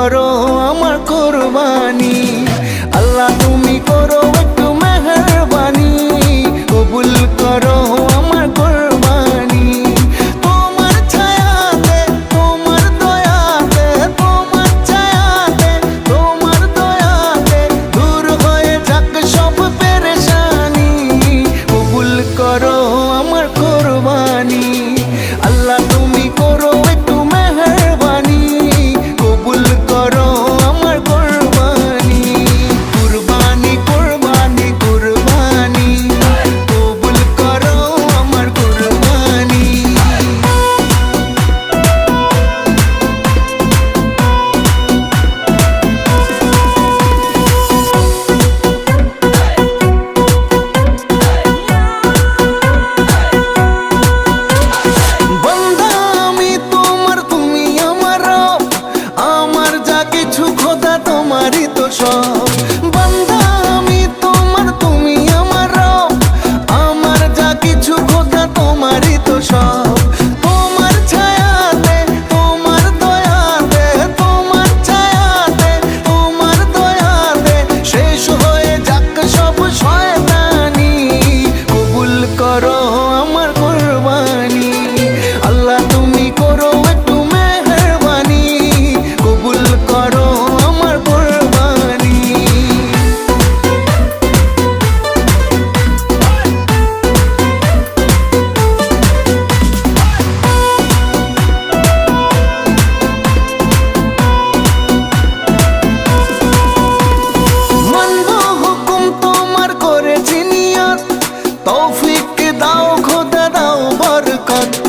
করো আমার কুরবানি। আল্লাহ তুমি করো একটু মেহেরবানি, কবুল করো আমার কুরবানি। তোমার ছায়াতে, তোমার দয়াতে, তোমার ছায়াতে, তোমার দয়াতে দূর হয়ে যাক সব পেরেশানি, কবুল করো আমার কুরবানি। আল্লাহ তুমি করো একটু মেহেরবানি, কবুল করো আমার কুরবানি। কুরবানি কুরবানি কুরবানি, কবুল করো আমার কুরবানি। বন্দা আমি তোমার, তুমি আমার রব, আমার যা কিছু খোদা তোমারই তো সব। বন্দা আমি তোমার, তুমি আমার রব, আমার যা কিছু খোদা তোমারই তো সব। তোমার ছায়াতে, তোমার দয়াতে, তোমার ছায়াতে, তোমার দয়াতে শেষ হয়ে যাক সব শয়তানি, কবুল করো আমার কুরবানি। আল্লাহ তুমি করো একটু মেহেরবানি, কবুল করো আমার কুরবানি। মানবো হুকুম তোমার করেছি নিয়ত, তৌফিক দাও খোদা দাও বরকত।